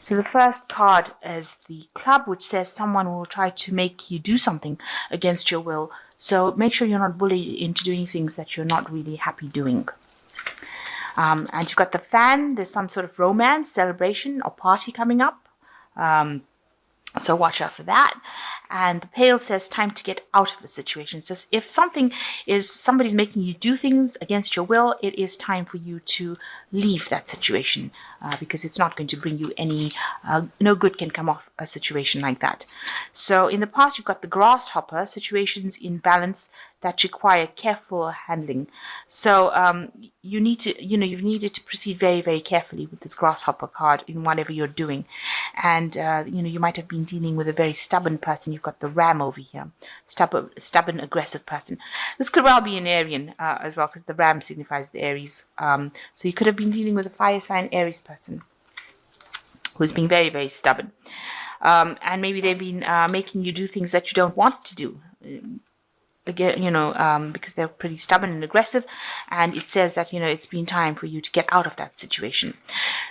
So the first card is the club, which says someone will try to make you do something against your will. So make sure you're not bullied into doing things that you're not really happy doing. And you've got the fan. There's some sort of romance, celebration, or party coming up. So watch out for that. And the pail says time to get out of a situation. So if somebody's making you do things against your will, it is time for you to leave that situation, because it's not going to bring you any, no good can come off a situation like that. So in the past, you've got the grasshopper, situations in balance that require careful handling. So you need to, you've needed to proceed very, very carefully with this grasshopper card in whatever you're doing. And, you might have been dealing with a very stubborn person. You've got the ram over here, stubborn, aggressive person. This could well be an Arian as well, because the ram signifies the Aries. So you could have been dealing with a fire sign Aries person who's been very, very stubborn. And maybe they've been making you do things that you don't want to do. Again, because they're pretty stubborn and aggressive, and it says that, it's been time for you to get out of that situation.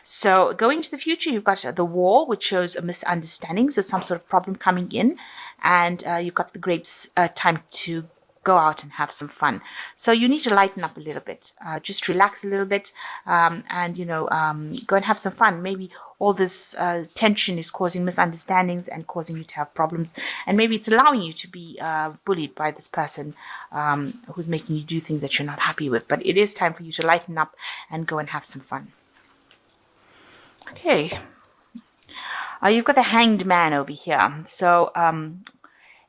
So going to the future, you've got the wall, which shows a misunderstanding, so some sort of problem coming in, and you've got the grapes, time to go out and have some fun. So you need to lighten up a little bit, just relax a little bit, and go and have some fun. Maybe all this tension is causing misunderstandings and causing you to have problems, and maybe it's allowing you to be bullied by this person who's making you do things that you're not happy with. But it is time for you to lighten up and go and have some fun. Okay, you've got the Hanged Man over here. So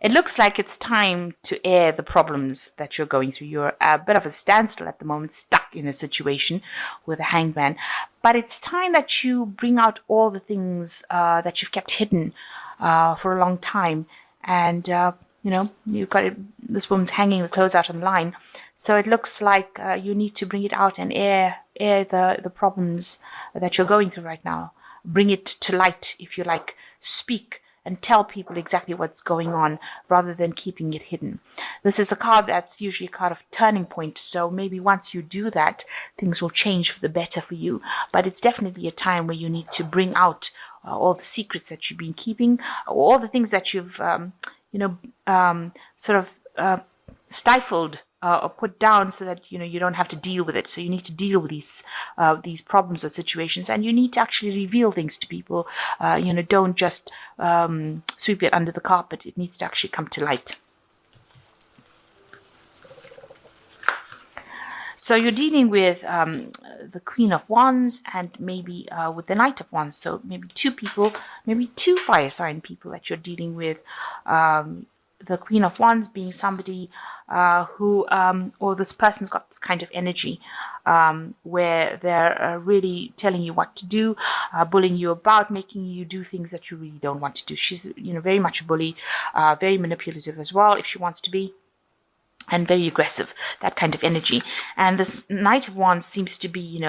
it looks like it's time to air the problems that you're going through. You're a bit of a standstill at the moment, stuck in a situation with a hanged man. But it's time that you bring out all the things that you've kept hidden for a long time. And, you've got this woman's hanging the clothes out on the line. So it looks like you need to bring it out and air the problems that you're going through right now. Bring it to light, if you like. Speak and tell people exactly what's going on rather than keeping it hidden. This is a card that's usually a card of turning point, so maybe once you do that, things will change for the better for you. But it's definitely a time where you need to bring out all the secrets that you've been keeping, all the things that you've, stifled or put down, so that you don't have to deal with it. So you need to deal with these problems or situations, and you need to actually reveal things to people. Don't just sweep it under the carpet. It needs to actually come to light. So you're dealing with the Queen of Wands and maybe with the Knight of Wands. So maybe two people, maybe two fire sign people that you're dealing with. The Queen of Wands being somebody who, or this person's got this kind of energy where they're really telling you what to do, bullying you about, making you do things that you really don't want to do. She's, very much a bully, very manipulative as well, if she wants to be, and very aggressive, that kind of energy. And this Knight of Wands seems to be,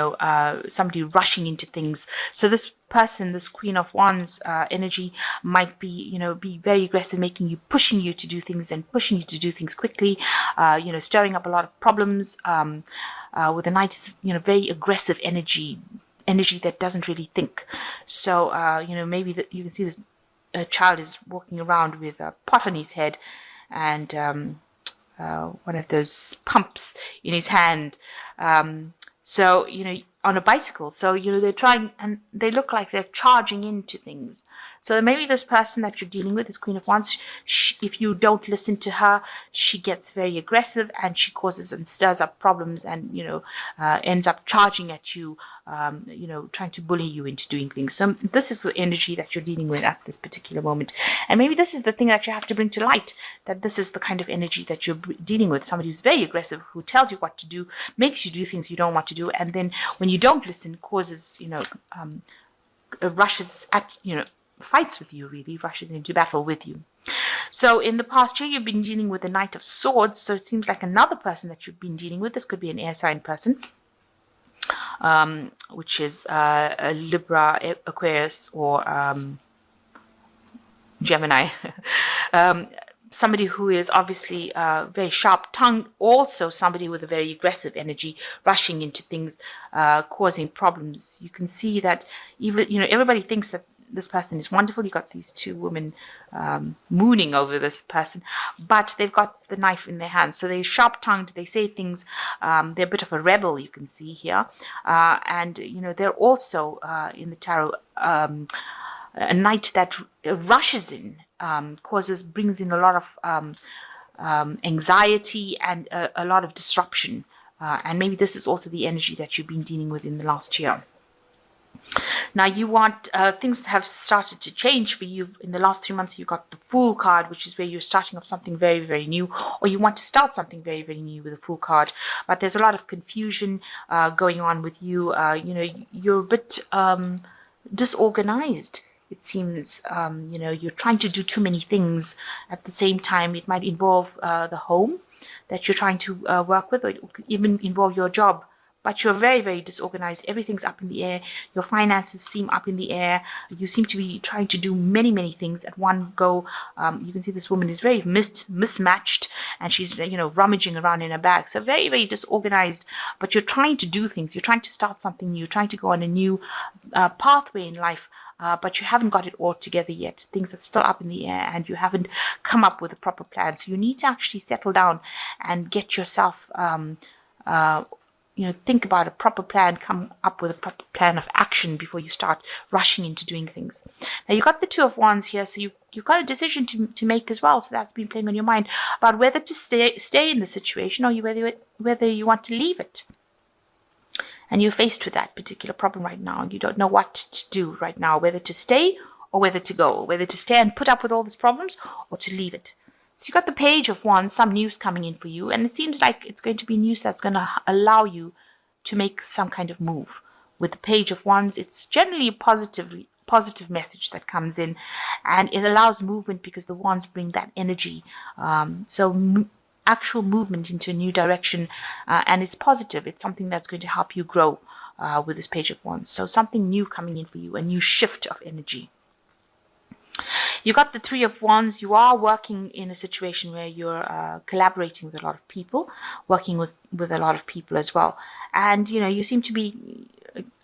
somebody rushing into things. So this person, this Queen of Wands energy might be, be very aggressive, pushing you to do things and pushing you to do things quickly, stirring up a lot of problems. With the Knight, it's, very aggressive energy that doesn't really think. So, maybe you can see this child is walking around with a pot on his head and one of those pumps in his hand. So, on a bicycle. So, they're trying, and they look like they're charging into things. So maybe this person that you're dealing with, this Queen of Wands, if you don't listen to her, she gets very aggressive and she causes and stirs up problems and, ends up charging at you, trying to bully you into doing things. So this is the energy that you're dealing with at this particular moment. And maybe this is the thing that you have to bring to light, that this is the kind of energy that you're dealing with. Somebody who's very aggressive, who tells you what to do, makes you do things you don't want to do. And then when you don't listen, causes, rushes at, fights with you, really, rushes into battle with you. So in the past year, you've been dealing with the Knight of Swords. So it seems like another person that you've been dealing with. This could be an air sign person, which is a Libra, Aquarius, or Gemini. Somebody who is obviously very sharp-tongued, also somebody with a very aggressive energy, rushing into things, causing problems. You can see that even, everybody thinks that this person is wonderful. You got these two women mooning over this person, but they've got the knife in their hands. So they're sharp-tongued. They say things. They're a bit of a rebel, you can see here. And, they're also, in the tarot, a knight that rushes in, brings in a lot of anxiety and a lot of disruption. And maybe this is also the energy that you've been dealing with in the last year. Now you want things have started to change for you in the last 3 months. You got the Fool card, which is where you're starting off something very, very new, or you want to start something very, very new with the Fool card. But there's a lot of confusion going on with you. You're a bit disorganized. It seems, you're trying to do too many things at the same time. It might involve the home that you're trying to work with, or it could even involve your job. But you're very, very disorganized. Everything's up in the air. Your finances seem up in the air. You seem to be trying to do many, many things at one go. You can see this woman is very mismatched, and she's, rummaging around in her bag. So very, very disorganized. But you're trying to do things. You're trying to start something new. You're trying to go on a new pathway in life. But you haven't got it all together yet. Things are still up in the air, and you haven't come up with a proper plan. So you need to actually settle down and get yourself think about a proper plan, come up with a proper plan of action before you start rushing into doing things. Now, you've got the Two of Wands here, so you've got a decision to make as well. So that's been playing on your mind about whether to stay in the situation, or whether you want to leave it. And you're faced with that particular problem right now. You don't know what to do right now, whether to stay or whether to go, whether to stay and put up with all these problems or to leave it. So you've got the Page of Wands, some news coming in for you, and it seems like it's going to be news that's going to allow you to make some kind of move. With the Page of Wands, it's generally a positive message that comes in, and it allows movement because the wands bring that energy. Actual movement into a new direction, and it's positive. It's something that's going to help you grow with this Page of Wands. So something new coming in for you, a new shift of energy. You got the Three of Wands. You are working in a situation where you're collaborating with a lot of people, working with a lot of people as well. And, you seem to be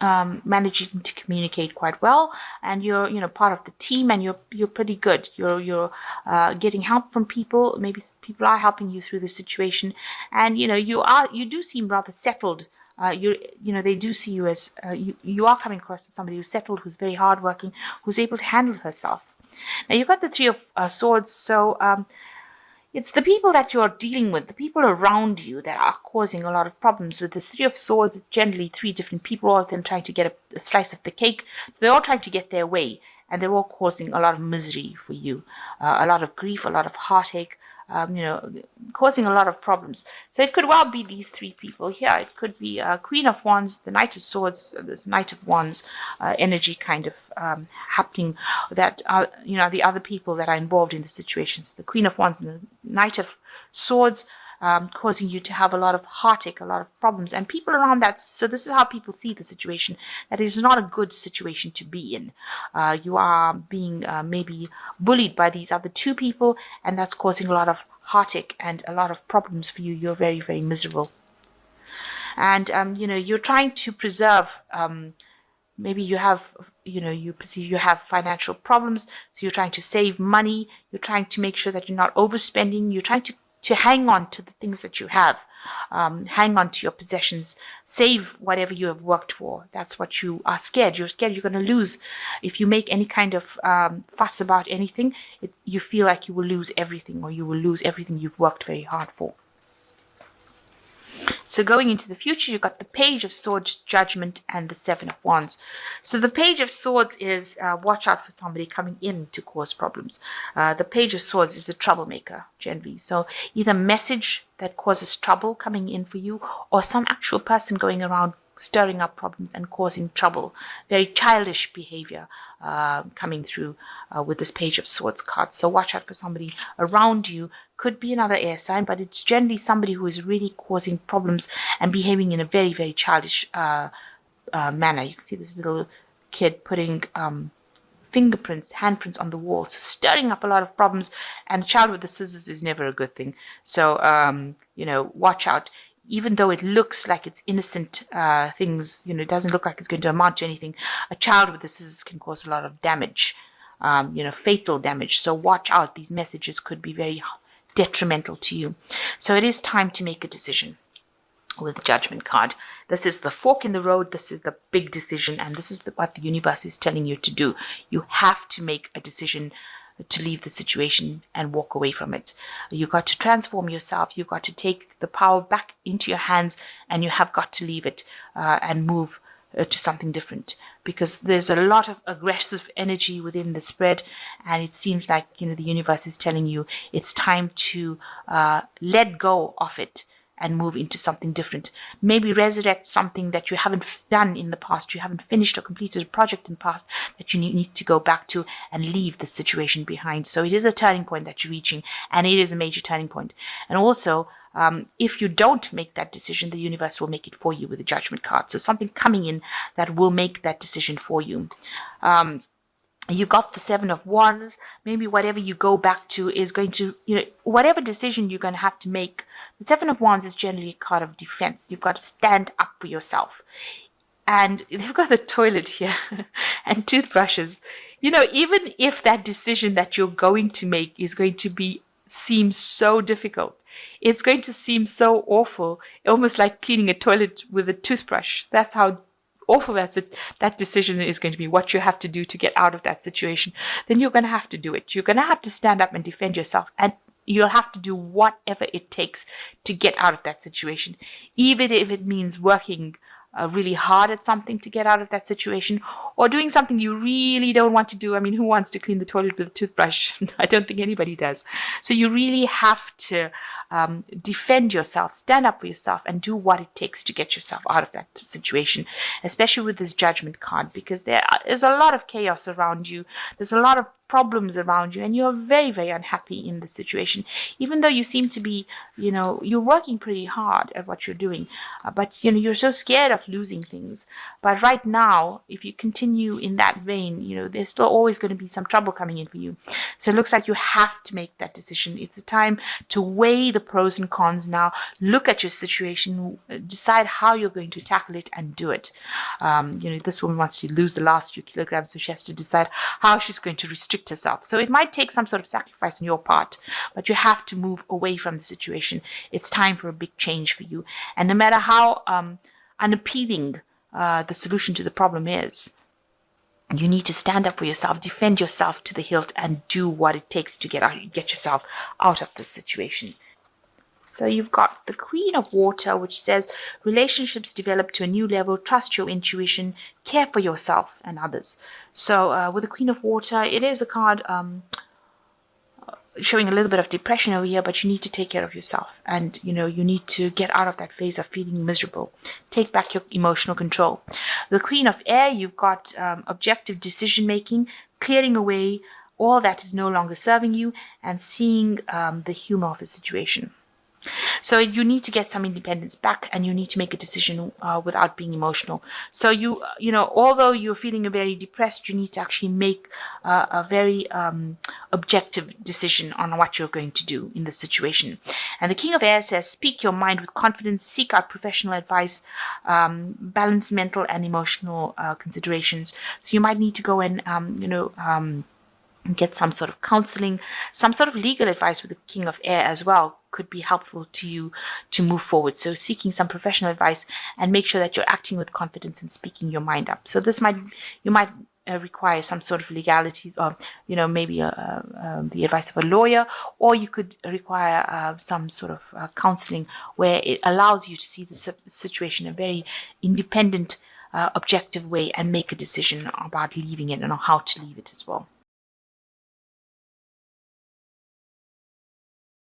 managing to communicate quite well, and you're part of the team, and you're pretty good. You're getting help from people. Maybe people are helping you through the situation, and you do seem rather settled. They do see you as you are coming across as somebody who's settled, who's very hardworking, who's able to handle herself. Now you've got the Three of Swords, so it's the people that you're dealing with, the people around you, that are causing a lot of problems. With this Three of Swords, it's generally 3 different people, all of them trying to get a slice of the cake. So they're all trying to get their way, and they're all causing a lot of misery for you, a lot of grief, a lot of heartache, causing a lot of problems. So it could well be these 3 people here. It could be Queen of Wands, the Knight of Swords, this Knight of Wands energy kind of happening, that the other people that are involved in the situations. The Queen of Wands and the Knight of Swords causing you to have a lot of heartache, a lot of problems, and people around that. So this is how people see the situation. That is not a good situation to be in. You are being maybe bullied by these other 2 people, and that's causing a lot of heartache and a lot of problems for you. You're very, very miserable. And, you're trying to preserve, maybe you have, you perceive you have financial problems, so you're trying to save money. You're trying to make sure that you're not overspending. You're trying to hang on to the things that you have, hang on to your possessions, save whatever you have worked for. That's what you are scared. You're scared you're going to lose. If you make any kind of fuss about anything, you feel like you will lose everything, or you will lose everything you've worked very hard for. So going into the future, you've got the Page of Swords, Judgment, and the Seven of Wands. So the Page of Swords is watch out for somebody coming in to cause problems. The Page of Swords is a troublemaker, generally. So either message that causes trouble coming in for you, or some actual person going around stirring up problems and causing trouble. Very childish behavior coming through with this Page of Swords card. So watch out for somebody around you. Could be another air sign, but it's generally somebody who is really causing problems and behaving in a very, very childish manner. You can see this little kid putting fingerprints, handprints on the wall, so stirring up a lot of problems. And a child with the scissors is never a good thing. So, watch out. even though it looks like it's innocent things, it doesn't look like it's going to amount to anything. A child with the scissors can cause a lot of damage, fatal damage. So watch out. These messages could be very detrimental to you. So it is time to make a decision with the Judgment card. This is the fork in the road. This is the big decision, and this is what the universe is telling you to do. You have to make a decision to leave the situation and walk away from it. You've got to transform yourself. You've got to take the power back into your hands, and you have got to leave it and move to something different, because there's a lot of aggressive energy within the spread, and it seems like the universe is telling you it's time to let go of it and move into something different. Maybe resurrect something that you haven't done in the past. You haven't finished or completed a project in the past that you need to go back to and leave the situation behind. So it is a turning point that you're reaching, and it is a major turning point. And also, if you don't make that decision, the universe will make it for you with the Judgment card. So something coming in that will make that decision for you. You've got the Seven of Wands. Maybe whatever you go back to is going to, whatever decision you're going to have to make. The Seven of Wands is generally a card of defense. You've got to stand up for yourself. And they've got the toilet here and toothbrushes. Even if that decision that you're going to make is going to seem so difficult, it's going to seem so awful, almost like cleaning a toilet with a toothbrush. That's how awful that decision is going to be, what you have to do to get out of that situation. Then you're going to have to do it. You're going to have to stand up and defend yourself, and you'll have to do whatever it takes to get out of that situation, even if it means working really hard at something to get out of that situation, or doing something you really don't want to do. I mean, who wants to clean the toilet with a toothbrush? I don't think anybody does. So you really have to defend yourself, stand up for yourself, and do what it takes to get yourself out of that situation, especially with this Judgment card, because there is a lot of chaos around you. There's a lot of problems around you, and you're very, very unhappy in the situation, even though you seem to be, you're working pretty hard at what you're doing, but you're so scared of losing things. But right now, if you continue in that vein, there's still always going to be some trouble coming in for you. So it looks like you have to make that decision. It's a time to weigh the pros and cons now, look at your situation, decide how you're going to tackle it, and do it. This woman wants to lose the last few kilograms, so she has to decide how she's going to restrict herself. So it might take some sort of sacrifice on your part, but you have to move away from the situation. It's time for a big change for you. And no matter how unappealing the solution to the problem is, you need to stand up for yourself, defend yourself to the hilt, and do what it takes to get yourself out of this situation. So you've got the Queen of Water, which says relationships develop to a new level, trust your intuition, care for yourself and others. So with the Queen of Water, it is a card showing a little bit of depression over here, but you need to take care of yourself, and you need to get out of that phase of feeling miserable. Take back your emotional control. The Queen of Air, you've got objective decision making, clearing away all that is no longer serving you, and seeing the humor of the situation. So you need to get some independence back, and you need to make a decision without being emotional. So although you're feeling very depressed, you need to actually make a very objective decision on what you're going to do in this situation. And the King of Air says, speak your mind with confidence, seek out professional advice, balance mental and emotional considerations. So you might need to go and get some sort of counseling, some sort of legal advice with the King of Air as well could be helpful to you to move forward. So seeking some professional advice, and make sure that you're acting with confidence and speaking your mind up. So you might require some sort of legalities, or maybe the advice of a lawyer, or you could require some sort of counseling where it allows you to see the situation in a very independent, objective way, and make a decision about leaving it and how to leave it as well.